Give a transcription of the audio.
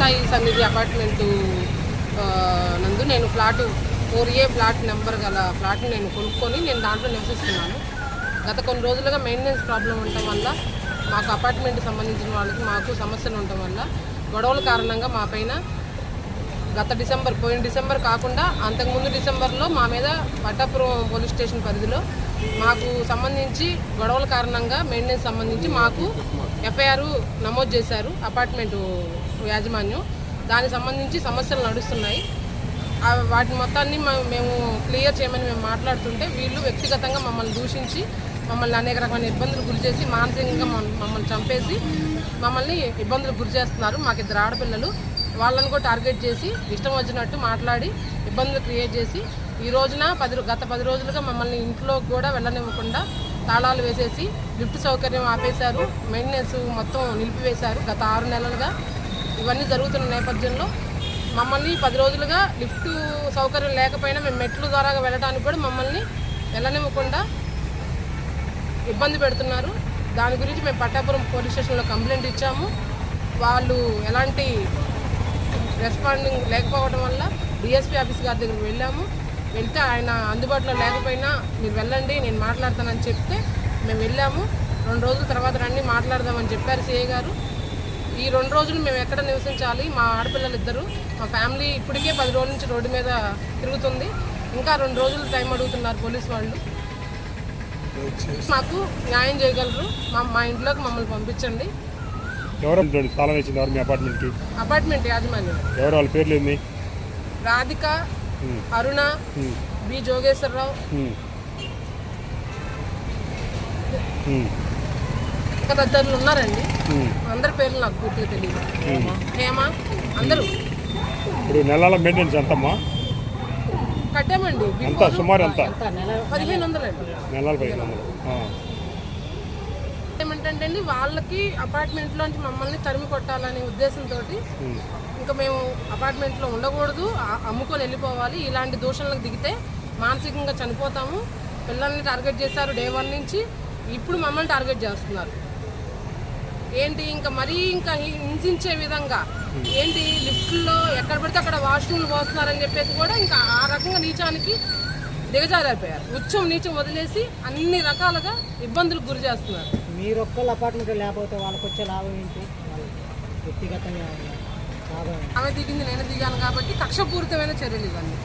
సాయి సన్నిధి అపార్ట్మెంటు నందు నేను ఫ్లాట్ 4A ఫ్లాట్ నెంబర్ గల ఫ్లాట్ని నేను కొనుక్కొని నేను దాంట్లో నివసిస్తున్నాను. గత కొన్ని రోజులుగా మెయింటెనెన్స్ ప్రాబ్లం ఉండటం వల్ల మాకు అపార్ట్మెంట్ సంబంధించిన వాళ్ళకి మాకు సమస్యలు ఉండటం వల్ల గొడవల కారణంగా మా పైన పోయిన డిసెంబర్ కాకుండా అంతకుముందు డిసెంబర్లో మా మీద పట్టాపురం పోలీస్ స్టేషన్ పరిధిలో మాకు సంబంధించి గొడవల కారణంగా మెయింటెనెన్స్ సంబంధించి మాకు FIR నమోదు చేశారు అపార్ట్మెంటు యాజమాన్యం. దానికి సంబంధించి సమస్యలు నడుస్తున్నాయి. వాటి మొత్తాన్ని మేము క్లియర్ చేయమని మేము మాట్లాడుతుంటే వీళ్ళు వ్యక్తిగతంగా మమ్మల్ని దూషించి మమ్మల్ని అనేక రకమైన ఇబ్బందులు గురి చేసి మానసికంగా మమ్మల్ని చంపేసి మమ్మల్ని ఇబ్బందులకు గురి చేస్తున్నారు. మాకు 2 ఆడపిల్లలు, వాళ్ళని కూడా టార్గెట్ చేసి ఇష్టం వచ్చినట్టు మాట్లాడి ఇబ్బందులు క్రియేట్ చేసి ఈ రోజున గత 10 రోజులుగా మమ్మల్ని ఇంట్లో కూడా వెళ్ళనివ్వకుండా తాళాలు వేసేసి లిఫ్ట్ సౌకర్యం ఆపేశారు. మెయింటెనెన్స్ మొత్తం నిలిపివేశారు. గత 6 నెలలుగా ఇవన్నీ జరుగుతున్న నేపథ్యంలో మమ్మల్ని 10 రోజులుగా లిఫ్ట్ సౌకర్యం లేకపోయినా మేము మెట్ల ద్వారా వెళ్ళడానికి కూడా మమ్మల్ని వెళ్ళనివ్వకుండా ఇబ్బంది పెడుతున్నారు. దాని గురించి మేము పట్టాపురం పోలీస్ స్టేషన్లో కంప్లైంట్ ఇచ్చాము. వాళ్ళు ఎలాంటి రెస్పాండింగ్ లేకపోవడం వల్ల DSP ఆఫీస్ గారి దగ్గరికి వెళ్తే ఆయన అందుబాటులో లేకపోయినా మీరు వెళ్ళండి నేను మాట్లాడతానని చెప్తే మేము వెళ్ళాము. 2 రోజుల తర్వాత రండి మాట్లాడదామని చెప్పారు CI గారు. ఈ 2 రోజులు మేము ఎక్కడ నివసించాలి? మా ఆడపిల్లలు 2, మా ఫ్యామిలీ ఇప్పటికే 10 రోజుల నుంచి రోడ్డు మీద తిరుగుతుంది. ఇంకా 2 రోజులు టైం అడుగుతున్నారు పోలీసు వాళ్ళు. మాకు న్యాయం చేయగలరు. మా ఇంట్లోకి మమ్మల్ని పంపించండి. అపార్ట్మెంట్ యాజమాన్యం ఎవరు? వాళ్ళ పేర్లు ఏంది? రాధిక, అరుణ, బి జోగేశ్వరరావు, ఇంకా తదితరులు ఉన్నారండి. అందరి పేర్లు నాకు పూర్తిగా తెలియదు. హేమ, అందరూ. ఇప్పుడు నెలల మెయింటెనెన్స్ ఎంతమ్మా? కట్టామండి. సుమారు ఎంత? 1500 అండి. నెలలు 1500. ఏమంటే అండి వాళ్ళకి అపార్ట్మెంట్లోంచి మమ్మల్ని తరిమి కొట్టాలనే ఉద్దేశంతో ఇంకా మేము అపార్ట్మెంట్లో ఉండకూడదు, అమ్ముకొని వెళ్ళిపోవాలి. ఇలాంటి దూషణలకు దిగితే మానసికంగా చనిపోతాము. పిల్లల్ని టార్గెట్ చేశారు డే 1 నుంచి. ఇప్పుడు మమ్మల్ని టార్గెట్ చేస్తున్నారు. ఏంటి ఇంకా మరీ ఇంకా హింసించే విధంగా ఏంటి లిఫ్ట్లో ఎక్కడ పడితే అక్కడ వాష్రూమ్లు పోస్తున్నారని చెప్పేసి కూడా ఇంకా ఆ రకంగా నీచానికి దిగజారైపోయారు. ఉచ్చం నీచం వదిలేసి అన్ని రకాలుగా ఇబ్బందులకు గురి చేస్తున్నారు. మీరు ఒక్కళ్ళు అపార్ట్మెంట్ లేకపోతే వాళ్ళకి వచ్చే లాభం ఏంటి? వ్యక్తిగతంగా ఆమె దిగింది నేను దిగాను కాబట్టి కక్షపూరితమైన చర్యలు ఇవన్నీ.